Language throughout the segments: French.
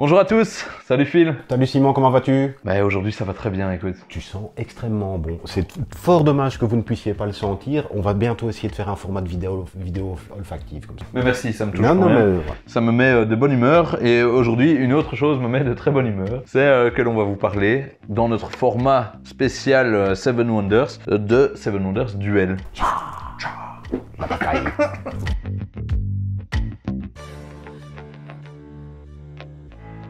Bonjour à tous, salut Phil. Salut Simon, comment vas-tu? Bah aujourd'hui ça va très bien, écoute. Tu sens extrêmement bon. C'est fort dommage que vous ne puissiez pas le sentir. On va bientôt essayer de faire un format de vidéo olfactive comme ça. Mais merci, ça me touche. Ça me met de bonne humeur et aujourd'hui une autre chose me met de très bonne humeur. C'est que l'on va vous parler dans notre format spécial Seven Wonders de Seven Wonders Duel. La bataille.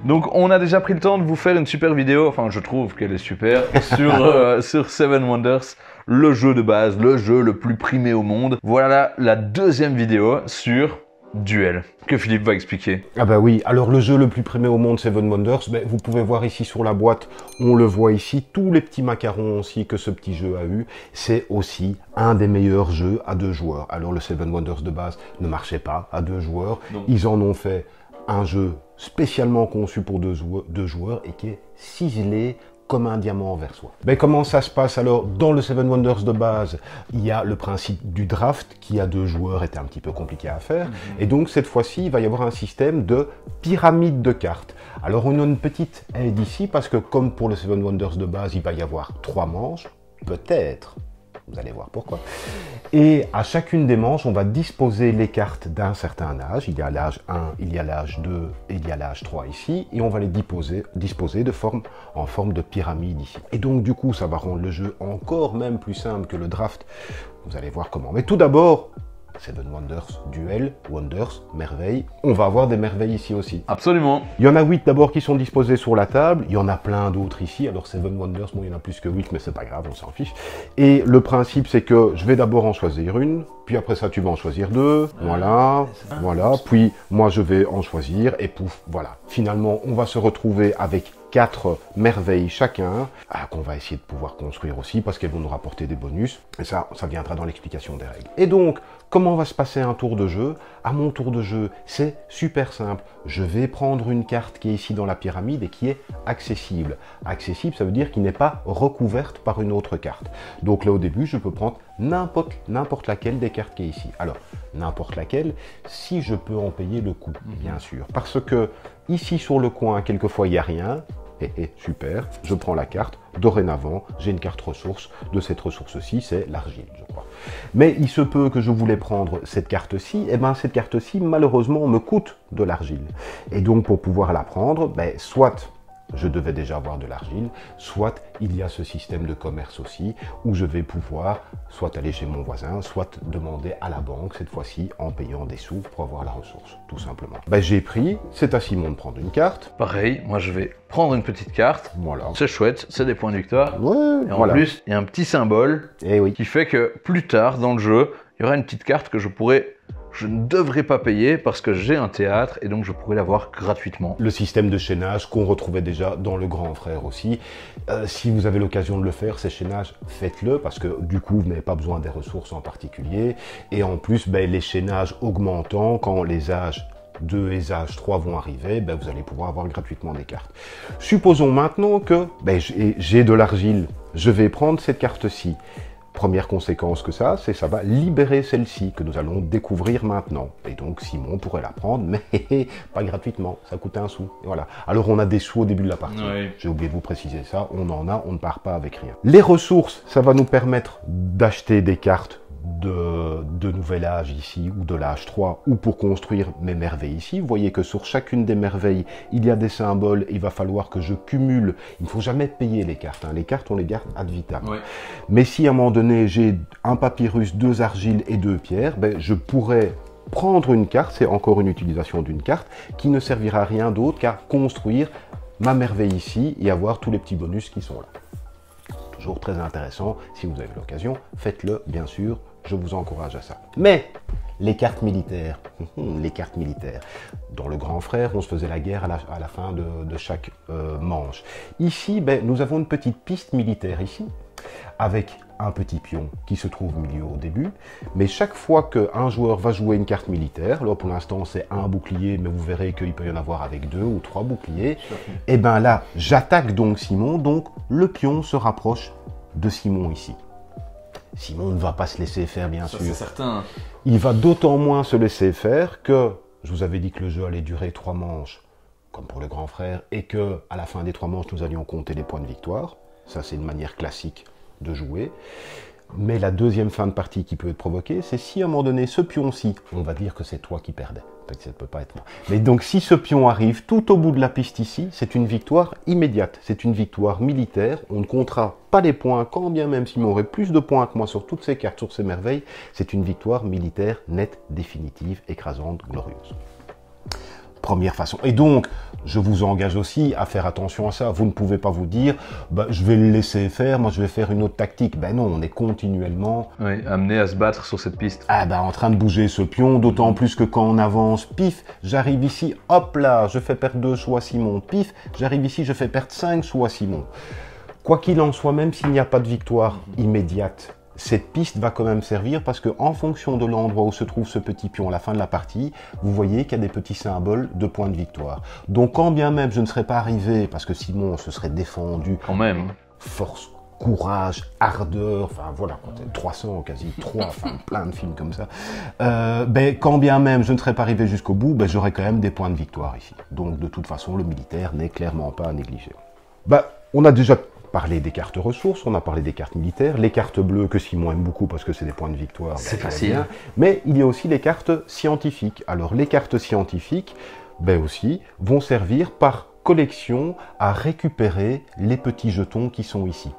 Donc on a déjà pris le temps de vous faire une super vidéo, enfin je trouve qu'elle est super, sur Seven Wonders, le jeu de base, le jeu le plus primé au monde. Voilà la deuxième vidéo sur Duel, que Philippe va expliquer. Ah bah oui, alors le jeu le plus primé au monde, Seven Wonders, ben, vous pouvez voir ici sur la boîte, on le voit ici, tous les petits macarons aussi que ce petit jeu a eu, c'est aussi un des meilleurs jeux à 2 joueurs. Alors le Seven Wonders de base ne marchait pas à 2 joueurs, non. Ils en ont fait un jeu spécialement conçu pour 2 joueurs et qui est ciselé comme un diamant envers soi. Mais comment ça se passe alors? Dans le Seven Wonders de base, il y a le principe du draft qui à 2 joueurs était un petit peu compliqué à faire. Et donc cette fois-ci, il va y avoir un système de pyramide de cartes. Alors on a une petite aide ici parce que comme pour le Seven Wonders de base, il va y avoir 3 manches, peut-être. Vous allez voir pourquoi. Et à chacune des manches, on va disposer les cartes d'un certain âge. Il y a l'âge 1, il y a l'âge 2 et il y a l'âge 3 ici. Et on va les disposer en forme de pyramide ici. Et donc du coup, ça va rendre le jeu encore même plus simple que le draft. Vous allez voir comment. Mais tout d'abord, Seven Wonders, Duel, Wonders, merveilles. On va avoir des merveilles ici aussi. Absolument. Il y en a 8 d'abord qui sont disposés sur la table. Il y en a plein d'autres ici. Alors Seven Wonders, bon, il y en a plus que 8, mais c'est pas grave, on s'en fiche. Et le principe, c'est que je vais d'abord en choisir une. Puis après ça, tu vas en choisir 2. Voilà, voilà. Puis moi, je vais en choisir. Et pouf, voilà. Finalement, on va se retrouver avec 4 merveilles chacun, qu'on va essayer de pouvoir construire aussi, parce qu'elles vont nous rapporter des bonus. Et ça viendra dans l'explication des règles. Et donc, comment va se passer un tour de jeu? À mon tour de jeu, c'est super simple. Je vais prendre une carte qui est ici dans la pyramide et qui est accessible. Accessible, ça veut dire qu'il n'est pas recouverte par une autre carte. Donc là, au début, je peux prendre n'importe laquelle des cartes qui est ici. Alors, n'importe laquelle, si je peux en payer le coût, bien sûr. Parce que ici, sur le coin, quelquefois, il n'y a rien. Super, je prends la carte. Dorénavant, j'ai une carte ressource. De cette ressource-ci, c'est l'argile, je crois. Mais il se peut que je voulais prendre cette carte-ci. Et bien, cette carte-ci, malheureusement, me coûte de l'argile. Et donc, pour pouvoir la prendre, ben, soit je devais déjà avoir de l'argile, soit il y a ce système de commerce aussi, où je vais pouvoir soit aller chez mon voisin, soit demander à la banque, cette fois-ci, en payant des sous pour avoir la ressource, tout simplement. Ben, j'ai pris, c'est à Simon de prendre une carte. Pareil, moi je vais prendre une petite carte. Voilà. C'est chouette, c'est des points de victoire. Ouais, et en plus, il y a un petit symbole qui fait que plus tard dans le jeu, il y aura une petite carte que je ne devrais pas payer parce que j'ai un théâtre et donc je pourrais l'avoir gratuitement. Le système de chaînage qu'on retrouvait déjà dans le Grand Frère aussi. Si vous avez l'occasion de le faire, ces chaînages, faites-le parce que du coup, vous n'avez pas besoin des ressources en particulier. Et en plus, ben, les chaînages augmentant quand les âges 2 et âge 3 vont arriver, ben, vous allez pouvoir avoir gratuitement des cartes. Supposons maintenant que ben, j'ai de l'argile, je vais prendre cette carte-ci. Première conséquence que ça, c'est que ça va libérer celle-ci, que nous allons découvrir maintenant. Et donc Simon pourrait la prendre, mais pas gratuitement, ça coûte un sou. Et voilà. Alors on a des sous au début de la partie. Oui. J'ai oublié de vous préciser ça, on en a, on ne part pas avec rien. Les ressources, ça va nous permettre d'acheter des cartes de nouvel âge ici, ou de l'âge 3, ou pour construire mes merveilles ici. Vous voyez que sur chacune des merveilles, il y a des symboles, il va falloir que je cumule. Il ne faut jamais payer les cartes. Les cartes, on les garde ad vitam. Ouais. Mais si à un moment donné, j'ai un papyrus, 2 argiles et 2 pierres, ben, je pourrais prendre une carte, c'est encore une utilisation d'une carte, qui ne servira à rien d'autre qu'à construire ma merveille ici et avoir tous les petits bonus qui sont là. Toujours très intéressant, si vous avez l'occasion, faites-le, bien sûr. Je vous encourage à ça. Mais les cartes militaires, Dans le Grand Frère, on se faisait la guerre à la fin de chaque manche. Ici, ben, nous avons une petite piste militaire ici, avec un petit pion qui se trouve au milieu au début. Mais chaque fois qu'un joueur va jouer une carte militaire, là pour l'instant c'est un bouclier, mais vous verrez qu'il peut y en avoir avec 2 ou 3 boucliers, et bien là, j'attaque donc Simon, donc le pion se rapproche de Simon ici. Simon ne va pas se laisser faire, bien sûr. C'est certain. Il va d'autant moins se laisser faire que, je vous avais dit que le jeu allait durer 3 manches. comme pour le grand frère, et que à la fin des 3 manches, nous allions compter les points de victoire. Ça, c'est une manière classique de jouer. Mais la deuxième fin de partie qui peut être provoquée, c'est si à un moment donné, ce pion-ci, on va dire que c'est toi qui perdais. Peut-être que ça ne peut pas être moi. Mais donc, si ce pion arrive tout au bout de la piste ici, c'est une victoire immédiate. C'est une victoire militaire. On ne comptera pas les points, quand bien même s'il m'aurait plus de points que moi sur toutes ces cartes, sur ces merveilles. C'est une victoire militaire nette, définitive, écrasante, glorieuse. Première façon. Et donc, je vous engage aussi à faire attention à ça. Vous ne pouvez pas vous dire, bah, je vais le laisser faire, moi je vais faire une autre tactique. Ben non, on est continuellement amené à se battre sur cette piste. En train de bouger ce pion, d'autant plus que quand on avance, pif, j'arrive ici, hop là, je fais perdre 2 sous à Simon, pif, j'arrive ici, je fais perdre 5 sous à Simon. Quoi qu'il en soit, même s'il n'y a pas de victoire immédiate, cette piste va quand même servir parce qu'en fonction de l'endroit où se trouve ce petit pion à la fin de la partie, vous voyez qu'il y a des petits symboles de points de victoire. Donc quand bien même je ne serais pas arrivé, parce que Simon se serait défendu, quand même, force, courage, ardeur, enfin voilà, 300 quasi, 3, enfin plein de films comme ça, quand bien même je ne serais pas arrivé jusqu'au bout, j'aurais quand même des points de victoire ici. Donc de toute façon, le militaire n'est clairement pas à négliger. On a déjà parlé des cartes ressources, on a parlé des cartes militaires, les cartes bleues que Simon aime beaucoup parce que c'est des points de victoire. C'est facile. Mais il y a aussi les cartes scientifiques. Alors les cartes scientifiques, aussi, vont servir par collection à récupérer les petits jetons qui sont ici.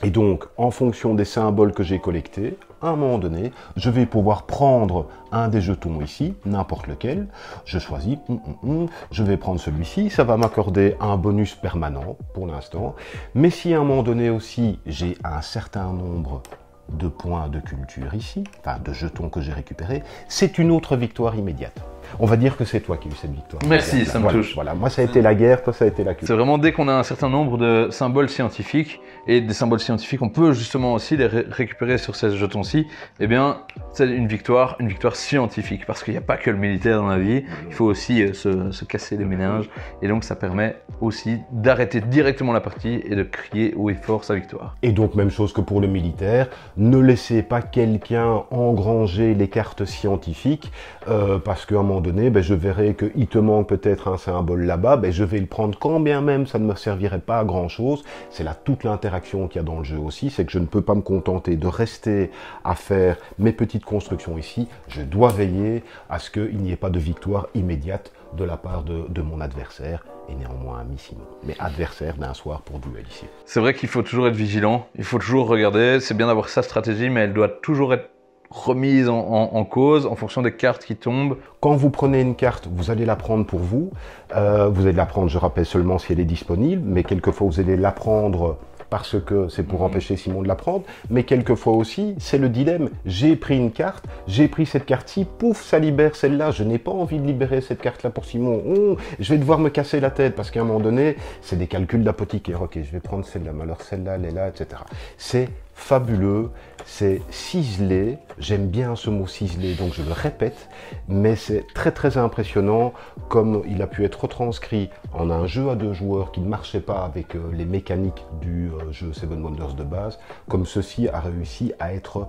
Et donc, en fonction des symboles que j'ai collectés, à un moment donné, je vais pouvoir prendre un des jetons ici, n'importe lequel. Je choisis, je vais prendre celui-ci, ça va m'accorder un bonus permanent pour l'instant. Mais si à un moment donné aussi, j'ai un certain nombre de points de culture ici, enfin de jetons que j'ai récupérés, c'est une autre victoire immédiate. On va dire que c'est toi qui as eu cette victoire. Merci, ça me touche. Voilà, moi ça a été la guerre, toi ça a été la culture. C'est vraiment dès qu'on a un certain nombre de symboles scientifiques, et des symboles scientifiques, on peut justement aussi les récupérer sur ces jetons-ci, eh bien, c'est une victoire scientifique, parce qu'il n'y a pas que le militaire dans la vie, il faut aussi se casser les méninges, et donc ça permet aussi d'arrêter directement la partie et de crier haut et fort sa victoire. Et donc même chose que pour le militaire, ne laissez pas quelqu'un engranger les cartes scientifiques, parce qu'à un moment donné, je verrai qu'il te manque peut-être un symbole là-bas, je vais le prendre quand bien même ça ne me servirait pas à grand-chose. C'est là toute l'interaction qu'il y a dans le jeu aussi, c'est que je ne peux pas me contenter de rester à faire mes petites constructions ici, je dois veiller à ce qu'il n'y ait pas de victoire immédiate de la part de mon adversaire, et néanmoins ami Simon, mais adversaire d'un soir pour duel ici. C'est vrai qu'il faut toujours être vigilant, il faut toujours regarder, c'est bien d'avoir sa stratégie, mais elle doit toujours être remise en cause en fonction des cartes qui tombent. Quand vous prenez une carte, vous allez la prendre pour vous. Vous allez la prendre, je rappelle, seulement si elle est disponible, mais quelquefois vous allez la prendre parce que c'est pour empêcher Simon de la prendre, mais quelquefois aussi, c'est le dilemme. J'ai pris une carte, j'ai pris cette carte-ci, pouf, ça libère celle-là, je n'ai pas envie de libérer cette carte-là pour Simon. Je vais devoir me casser la tête, parce qu'à un moment donné, c'est des calculs d'apothicaire. Ok, je vais prendre celle-là, mais alors celle-là, elle est là, etc. C'est fabuleux, c'est ciselé, j'aime bien ce mot ciselé, donc je le répète, mais c'est très très impressionnant comme il a pu être retranscrit en un jeu à 2 joueurs qui ne marchait pas avec les mécaniques du jeu Seven Wonders de base, comme ceci a réussi à être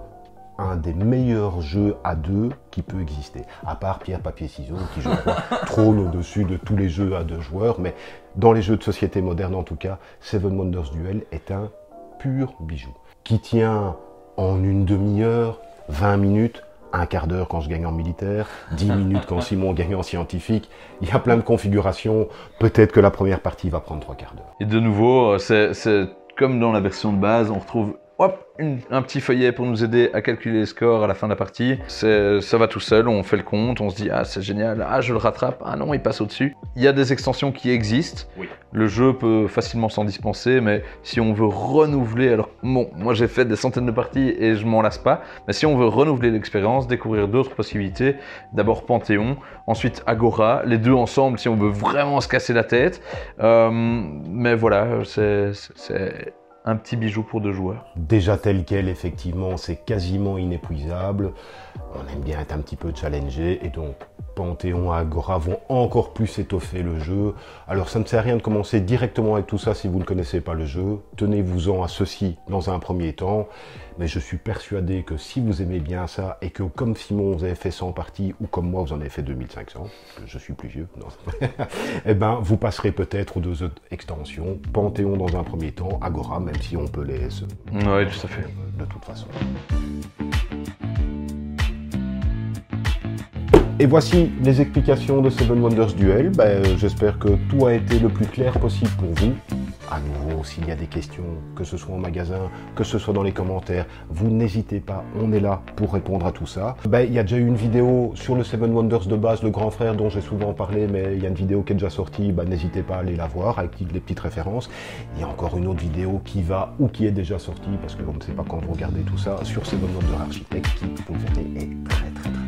un des meilleurs jeux à 2 qui peut exister, à part Pierre, Papier, Ciseaux, qui je crois trône au-dessus de tous les jeux à 2 joueurs, mais dans les jeux de société moderne en tout cas, Seven Wonders Duel est un pur bijou, qui tient en une demi-heure, 20 minutes, un quart d'heure quand je gagne en militaire, 10 minutes quand Simon gagne en scientifique. Il y a plein de configurations. Peut-être que la première partie va prendre 3 quarts d'heure. Et de nouveau, c'est comme dans la version de base, on retrouve un petit feuillet pour nous aider à calculer les scores à la fin de la partie. Ça va tout seul, on fait le compte, on se dit « Ah, c'est génial, ah, je le rattrape, ah non, il passe au-dessus ». Il y a des extensions qui existent, oui. Le jeu peut facilement s'en dispenser, mais si on veut renouveler, alors bon, moi j'ai fait des centaines de parties et je m'en lasse pas, mais si on veut renouveler l'expérience, découvrir d'autres possibilités, d'abord Panthéon, ensuite Agora, les deux ensemble si on veut vraiment se casser la tête, mais voilà, c'est un petit bijou pour 2 joueurs. Déjà tel quel, effectivement, c'est quasiment inépuisable. On aime bien être un petit peu challengé, et donc Panthéon et Agora vont encore plus étoffer le jeu. Alors ça ne sert à rien de commencer directement avec tout ça si vous ne connaissez pas le jeu. Tenez-vous-en à ceci dans un premier temps, mais je suis persuadé que si vous aimez bien ça et que comme Simon vous avez fait 100 parties ou comme moi vous en avez fait 2500, parce que je suis plus vieux, non. Eh ben vous passerez peut-être aux 2 autres extensions, Panthéon dans un premier temps, Agora, même si on peut les... Ouais, tout à fait. De toute façon. Et voici les explications de Seven Wonders Duel. J'espère que tout a été le plus clair possible pour vous. À nouveau, s'il y a des questions, que ce soit en magasin, que ce soit dans les commentaires, vous n'hésitez pas, on est là pour répondre à tout ça. Il y a déjà eu une vidéo sur le Seven Wonders de base, le grand frère dont j'ai souvent parlé, mais il y a une vidéo qui est déjà sortie, n'hésitez pas à aller la voir avec les petites références. Il y a encore une autre vidéo qui va ou qui est déjà sortie, parce que on ne sait pas quand vous regardez tout ça, sur Seven Wonders Architect, qui, vous le verrez, est très très bien.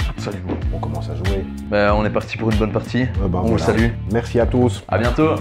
Absolument. On commence à jouer. On est parti pour une bonne partie. On vous Voilà. salue. Merci à tous. À bientôt.